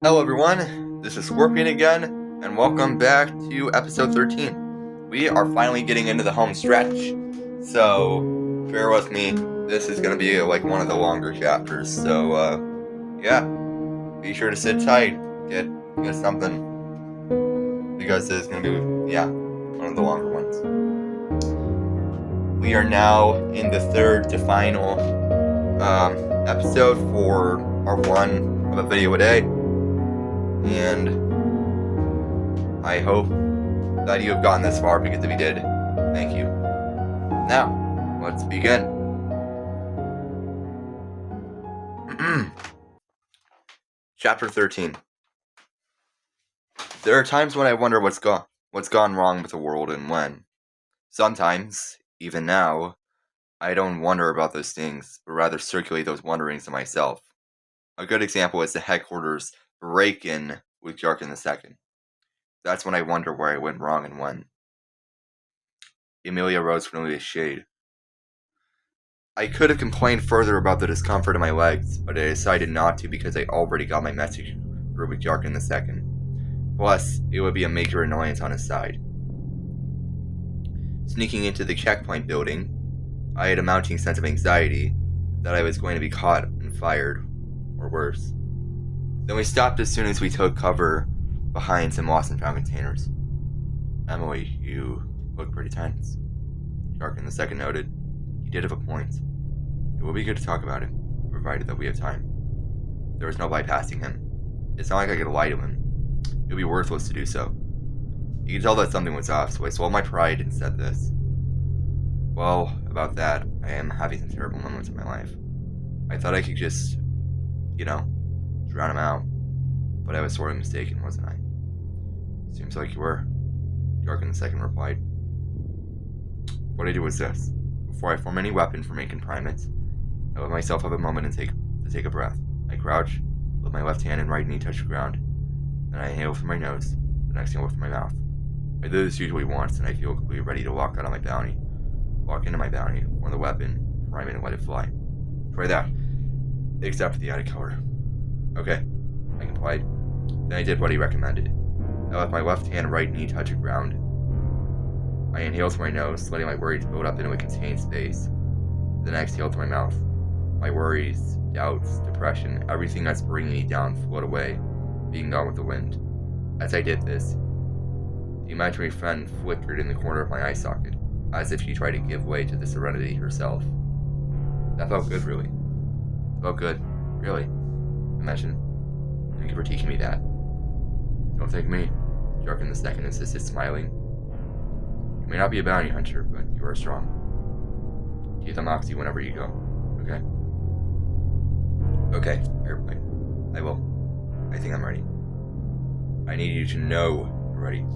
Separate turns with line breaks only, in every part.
Hello everyone, this is Scorpion again, and welcome back to episode 13. We are finally getting into the home stretch, so bear with me. This is going to be like one of the longer chapters, so yeah, be sure to sit tight, get something, because it's going to be, one of the longer ones. We are now in the third to final episode for part 1 of a video a day. And I hope that you have gotten this far, because if you did, thank you. Now, let's begin. Chapter 13. There are times when I wonder what's gone wrong with the world and when. Sometimes, even now, I don't wonder about those things, but rather circulate those wonderings to myself. A good example is the headquarters break-in with Jarkin II. That's when I wonder where I went wrong and when. Emilia rose from Amelia's shade. I could have complained further about the discomfort in my legs, but I decided not to because I already got my message through with Jarkin II. Plus, it would be a major annoyance on his side. Sneaking into the checkpoint building, I had a mounting sense of anxiety that I was going to be caught and fired, or worse. Then we stopped as soon as we took cover behind some lost and found containers. Emily, you look pretty tense. Jarkin II noted. He did have a point. It will be good to talk about him, provided that we have time. There was no bypassing him. It's not like I could lie to him. It would be worthless to do so. You could tell that something was off, so I swallowed my pride and said this. Well, about that, I am having some terrible moments in my life. I thought I could just, drown him out. But I was sorely mistaken, wasn't I? Seems like you were. Jarkin II replied. What I did was this. Before I form any weapon for making primates, I let myself have a moment to take a breath. I crouch, let my left hand and right knee touch the ground. Then I inhale through my nose, then exhale with my mouth. I do this usually once, and I feel completely ready to walk into my bounty, form the weapon, prime it, and let it fly. Try that. Except for the added color. Okay, I complied. Then I did what he recommended. I let my left hand and right knee touch the ground. I inhaled through my nose, letting my worries build up into a contained space. Then I exhaled through my mouth. My worries, doubts, depression, everything that's bringing me down float away, being gone with the wind. As I did this, the imaginary friend flickered in the corner of my eye socket, as if she tried to give way to the serenity herself. That felt good, really. It felt good, really. Imagine. Thank you for teaching me that. Don't thank me, Jarkin II insisted, smiling. You may not be a bounty hunter, but you are strong. Keep the moxie whenever you go, okay? Okay, airplane. I will. I think I'm ready. I need you to know you're ready,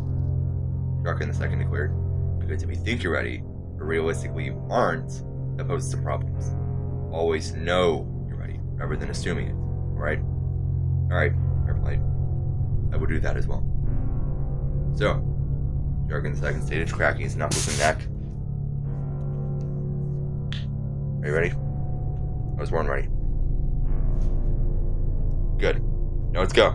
Jarkin II declared. Because if you think you're ready, but realistically you aren't, that poses some problems. Always know you're ready, rather than assuming it, alright? Alright, I replied. I will do that as well. So, Jarkin II stated, cracking his knuckles and neck. Are you ready? I was born ready. Good. Now let's go.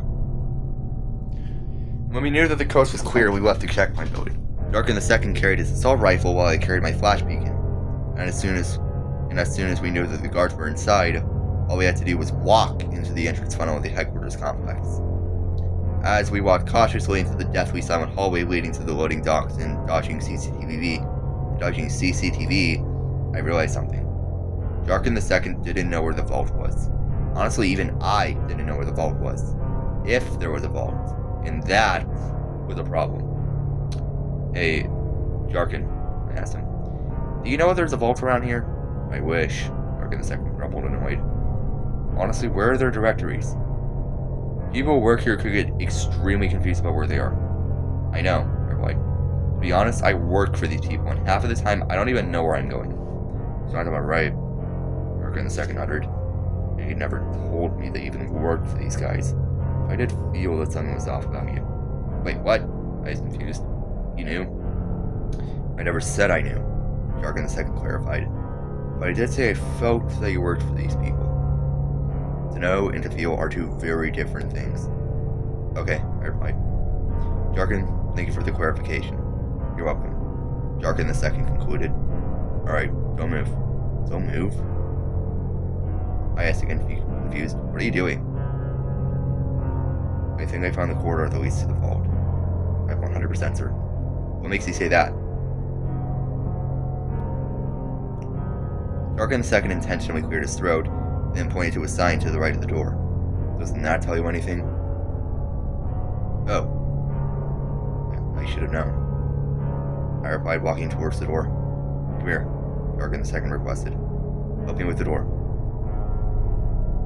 When we knew that the coast was clear, we left the checkpoint building. Jarkin II carried his assault rifle while I carried my flash beacon. And as soon as we knew that the guards were inside, all we had to do was walk into the entrance funnel of the headquarters complex. As we walked cautiously into the deathly silent hallway leading to the loading docks and dodging CCTV, I realized something. Jarkin II didn't know where the vault was. Honestly, even I didn't know where the vault was. If there was a vault. And that was a problem. Hey, Jarkin, I asked him. Do you know if there's a vault around here? I wish, Jarkin II grumbled, annoyed. Honestly, where are their directories? People who work here could get extremely confused about where they are. I know, I replied. To be honest, I work for these people, and half of the time I don't even know where I'm going. Sounds about right, Jarkin II uttered. He never told me they even worked for these guys. But I did feel that something was off about you. Wait, what? I was confused. You knew? I never said I knew, Jarkin II clarified. But I did say I felt that you worked for these people. To know and to feel are two very different things. Okay, I replied. Jarkin, thank you for the clarification. You're welcome. Jarkin II concluded. Alright, don't move. Don't move? I asked again, confused. What are you doing? I think I found the corridor that leads to the vault. I'm 100% certain. What makes you say that? Jarkin II intentionally cleared his throat, then pointed to a sign to the right of the door. Doesn't that tell you anything? Oh. I should have known. I replied, walking towards the door. Come here, Jarkin II requested. Help me with the door.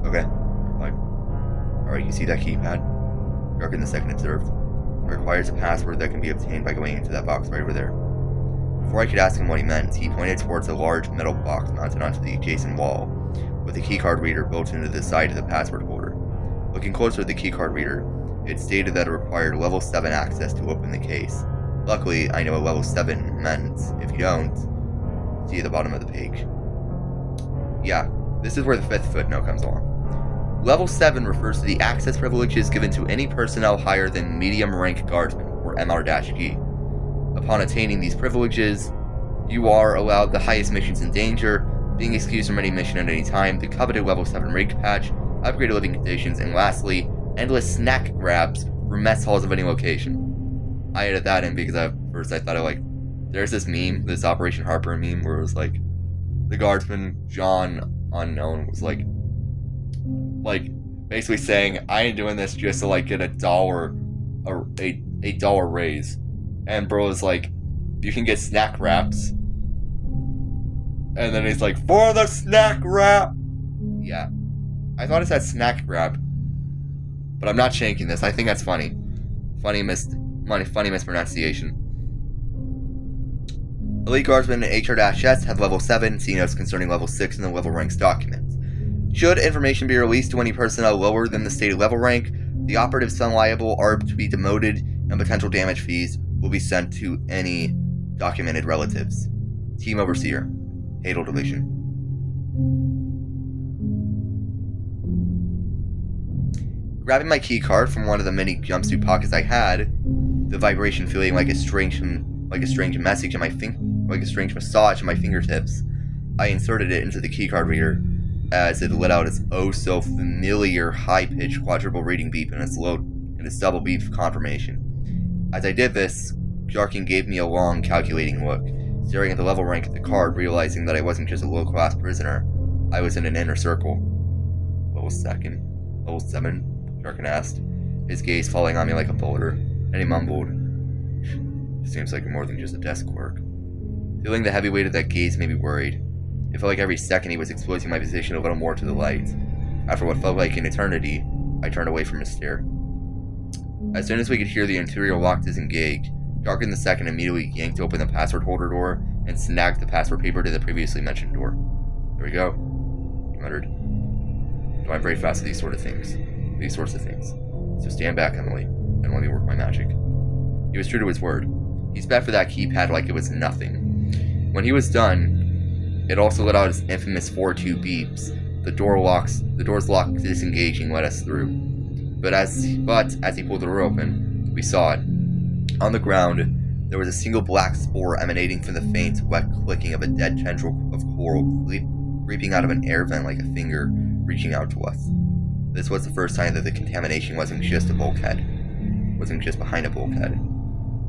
Okay, I replied. Alright, you see that keypad? Jarkin II observed. It requires a password that can be obtained by going into that box right over there. Before I could ask him what he meant, he pointed towards a large metal box mounted onto the adjacent wall, with a keycard reader built into the side of the password holder. Looking closer at the keycard reader, it stated that it required level 7 access to open the case. Luckily, I know what level 7 meant. If you don't, see at the bottom of the page. Yeah, this is where the 5th footnote comes along. Level 7 refers to the access privileges given to any personnel higher than medium rank guardsman, or MR-G. Upon attaining these privileges, you are allowed the highest missions in danger, being excused from any mission at any time, the coveted level 7 rig patch, upgraded living conditions, and lastly, endless snack grabs from mess halls of any location. I added that in because at first I thought there's this meme, this Operation Heartburn meme, where it was like, the guardsman, John Unknown, was like basically saying, I ain't doing this just to get a dollar raise. And bro is like, you can get snack wraps. And then he's like, for the snack wrap! Yeah. I thought it said snack wrap. But I'm not shanking this. I think that's funny. Funny mispronunciation. Elite Guardsmen and HR-S have level 7, see notes concerning level 6 in the level ranks documents. Should information be released to any personnel lower than the stated level rank, the operatives found liable are to be demoted and potential damage fees will be sent to any documented relatives. Team Overseer, Hadal Division. Grabbing my key card from one of the many jumpsuit pockets I had, the vibration feeling like a strange massage in my fingertips, I inserted it into the keycard reader as it let out its oh-so-familiar high-pitched quadruple reading beep and its double beep of confirmation. As I did this, Jarkin gave me a long, calculating look, staring at the level rank of the card, realizing that I wasn't just a low-class prisoner, I was in an inner circle. Level 7? Jarkin asked, his gaze falling on me like a boulder, and he mumbled, "It seems like more than just a desk clerk." Feeling the heavy weight of that gaze made me worried. It felt like every second he was exposing my position a little more to the light. After what felt like an eternity, I turned away from his stare. As soon as we could hear the interior lock disengage, Jarkin II immediately yanked open the password holder door and snagged the password paper to the previously mentioned door. "There we go," he muttered. "I'm very fast at these sorts of things. So stand back, Emily, and let me work my magic." He was true to his word. He spat for that keypad like it was nothing. When he was done, it also let out its infamous 4-2 beeps. The door's lock disengaging let us through. But as he pulled the door open, we saw it. On the ground, there was a single black spore emanating from the faint, wet clicking of a dead tendril of coral creeping out of an air vent like a finger reaching out to us. This was the first sign that the contamination wasn't just behind a bulkhead.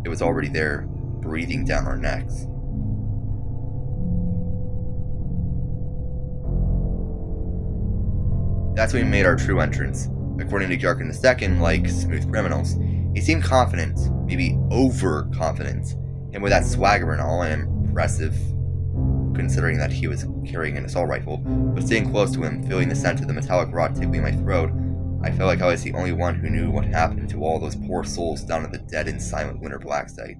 It was already there, breathing down our necks. That's when we made our true entrance. According to Jarkin II, like smooth criminals, he seemed confident, maybe overconfident, and with that swagger and all, and impressive, considering that he was carrying an assault rifle. But staying close to him, feeling the scent of the metallic rod tickling my throat, I felt like I was the only one who knew what happened to all those poor souls down in the dead and silent Winter Black site.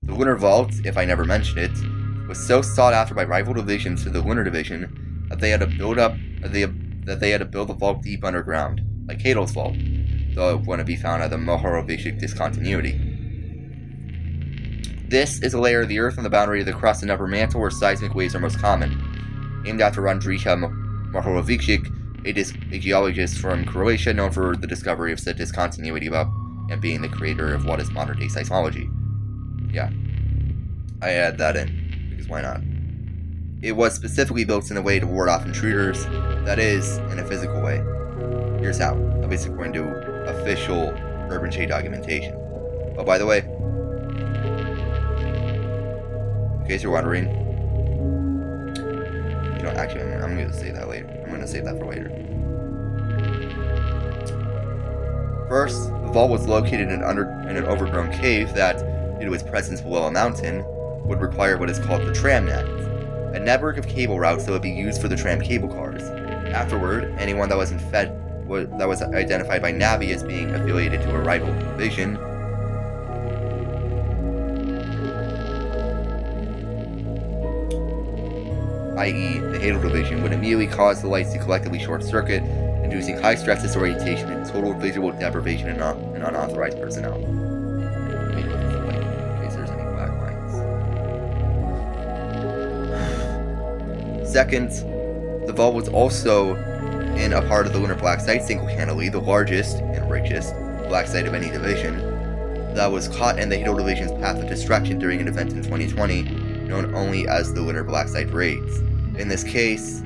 The Winter Vault, if I never mentioned it, was so sought after by rival divisions to the Lunar Division that they had to build the vault deep underground, like Hadal's vault, though it wouldn't be found at the Mohorovicic discontinuity. This is a layer of the Earth on the boundary of the crust and upper mantle where seismic waves are most common. Named after Andrija Mohorovicic, a geologist from Croatia known for the discovery of said discontinuity about and being the creator of what is modern-day seismology. Yeah, I add that in, because why not? It was specifically built in a way to ward off intruders, that is, in a physical way. Here's how, at least according to official Urban Shade documentation. Oh, by the way, in case you're wondering, you know, actually, I'm going to say that later. I'm going to save that for later. First, the vault was located in an overgrown cave that, due to its presence below a mountain, would require what is called the tram net, a network of cable routes that would be used for the tram cable cars. Afterward, anyone that was identified by Navi as being affiliated to a rival division i.e. the Hadal Division, would immediately cause the lights to collectively short-circuit, inducing high stress disorientation and total visual deprivation in unauthorized personnel. Let me look at the light in case there's any black lines. Second, the vault was also in a part of the Lunar Black Site single-handedly, the largest and richest black site of any division, that was caught in the Hadal Division's path of destruction during an event in 2020, known only as the Lunar Black Site Raids. In this case,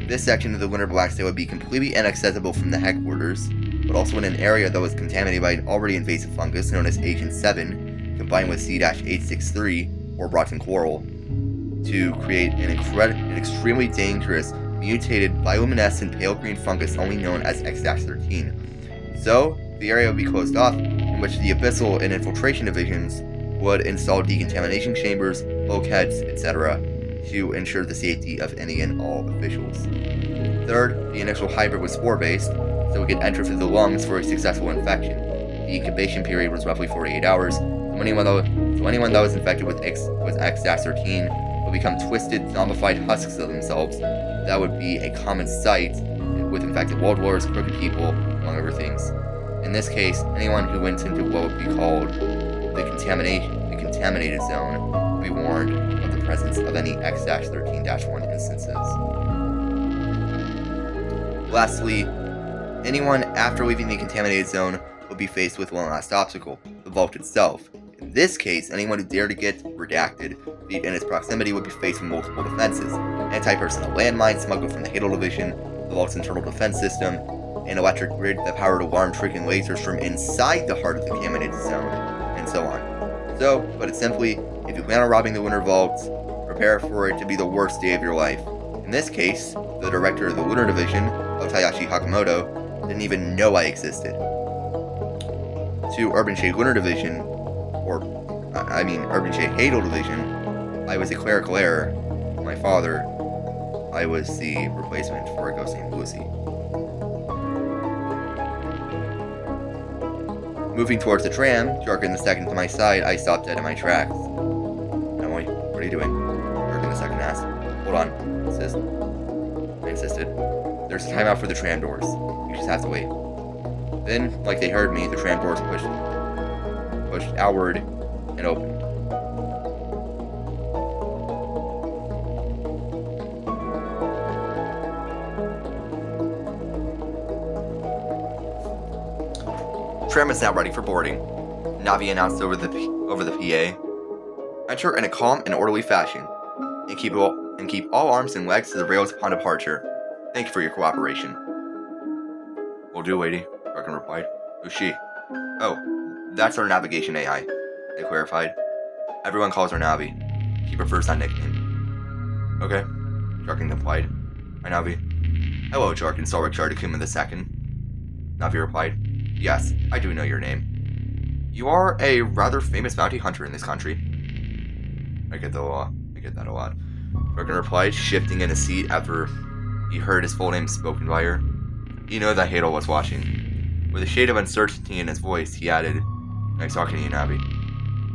this section of the Lunar Black Site would be completely inaccessible from the headquarters, but also in an area that was contaminated by an already invasive fungus known as Agent 7, combined with C-863, or rotten coral, to create an extremely dangerous, mutated, bioluminescent pale green fungus only known as X-13. So, the area would be closed off, in which the Abyssal and Infiltration Divisions would install decontamination chambers, bulkheads, etc., to ensure the safety of any and all officials. Third, the initial hybrid was spore-based, so it could enter through the lungs for a successful infection. The incubation period was roughly 48 hours, so anyone that was infected with X-13 would become twisted, zombified husks of themselves. That would be a common sight with infected world wars, crooked people, among other things. In this case, anyone who went into what would be called the contaminated zone would be warned of the presence of any X-13-1 instances. Lastly, anyone after leaving the contaminated zone would be faced with one last obstacle, the vault itself. In this case, anyone who dared to get redacted in its proximity would be faced with multiple defenses: anti-personnel landmines smuggled from the Hadal Division, the vault's internal defense system, an electric grid that powered alarm-triggering lasers from inside the heart of the contaminated zone, and so on. So, put it simply, if you plan on robbing the Lunar Vault, prepare for it to be the worst day of your life. In this case, the director of the Lunar Division, Otayashi Hakamoto, didn't even know I existed. To Urban Shade Lunar Division, Urban Shade Hadal Division, I was a clerical error. My father, I was the replacement for a ghost named Lucy. Moving towards the tram, Jarkin the second to my side, I stopped dead in my tracks. Emily, what are you doing? Jarkin the second asked. Hold on, I insisted. There's a timeout for the tram doors. You just have to wait. Then, like they heard me, the tram doors pushed outward and opened. The tram is now ready for boarding, Navi announced over the PA. Enter in a calm and orderly fashion, and keep all arms and legs to the rails upon departure. Thank you for your cooperation. Will do, lady, Jarkin replied. Who's she? Oh, that's our navigation AI, I clarified. Everyone calls her Navi. She prefers that nickname. Okay, Jarkin complied. Hi, Navi. Hello, Jarkin Salric Jardakuma II. Navi replied. Yes, I do know your name. You are a rather famous bounty hunter in this country. I get that a lot. Jarkin replied, shifting in his seat after he heard his full name spoken by her. He knew that Hadal was watching. With a shade of uncertainty in his voice, he added, Nice talking to you, Navi.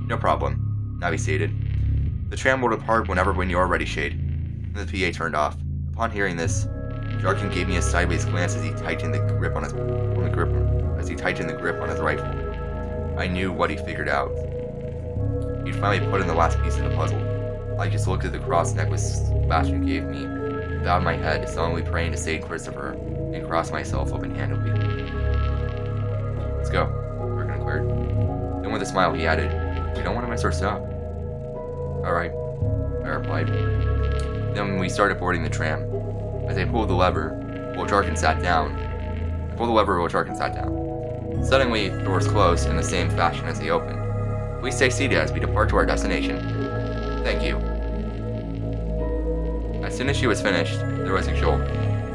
No problem, Navi stated. The tram will depart when you are ready, Shade. And the PA turned off. Upon hearing this, Jarkin gave me a sideways glance as he tightened the grip on his rifle. I knew what he figured out. He'd finally put in the last piece of the puzzle. I just looked at the cross necklace Sebastian gave me, bowed my head, solemnly praying to Saint Christopher, and crossed myself open-handedly. Let's go, Bergen declared. Then with a smile he added, we don't want to miss our stop. Alright, I replied. Then we started boarding the tram. As I pulled the lever, Wojtarkin sat down. Suddenly, the doors closed in the same fashion as they opened. Please stay seated as we depart to our destination. Thank you. As soon as she was finished, there was a jolt.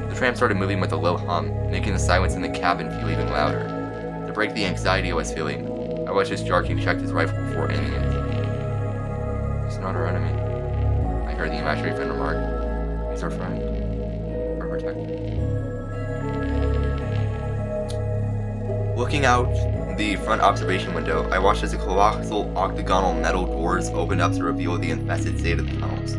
The tram started moving with a low hum, making the silence in the cabin feel even louder. To break the anxiety I was feeling, I watched as Jarkin checked his rifle before aiming it. He's not our enemy, I heard the imaginary friend remark. He's our friend. Our protector. Looking out the front observation window, I watched as the colossal octagonal metal doors opened up to reveal the infested state of the tunnels.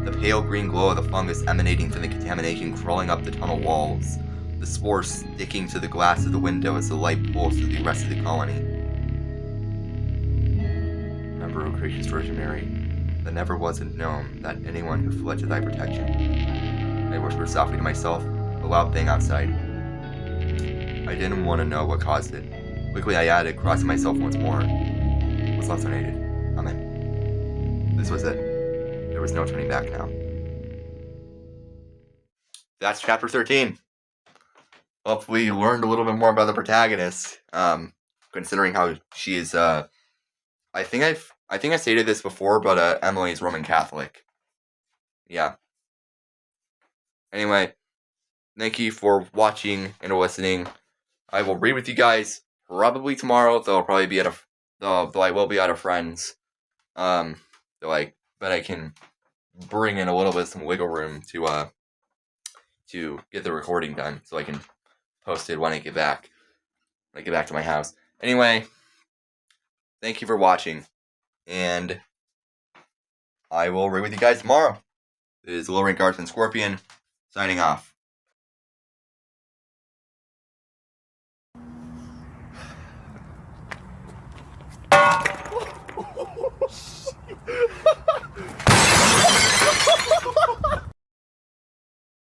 The pale green glow of the fungus emanating from the contamination crawling up the tunnel walls, the spores sticking to the glass of the window as the light pulsed through the rest of the colony. Remember, O gracious Virgin Mary, that never was it known that anyone who fled to thy protection. I whispered softly to myself, a loud thing outside. I didn't want to know what caused it. Quickly I added, crossing myself once more. Was left unaided. Amen. This was it. There was no turning back now. That's chapter 13. Hopefully you learned a little bit more about the protagonist. Considering how she is, I think I stated this before, but Emily is Roman Catholic. Yeah. Anyway, thank you for watching and listening. I will read with you guys probably tomorrow. Though I will be at a friend's. But I can bring in a little bit of some wiggle room to get the recording done, so I can post it when I get back. When I get back to my house. Anyway, thank you for watching, and I will read with you guys tomorrow. This is Low Rank Guardsman Scorpion signing off.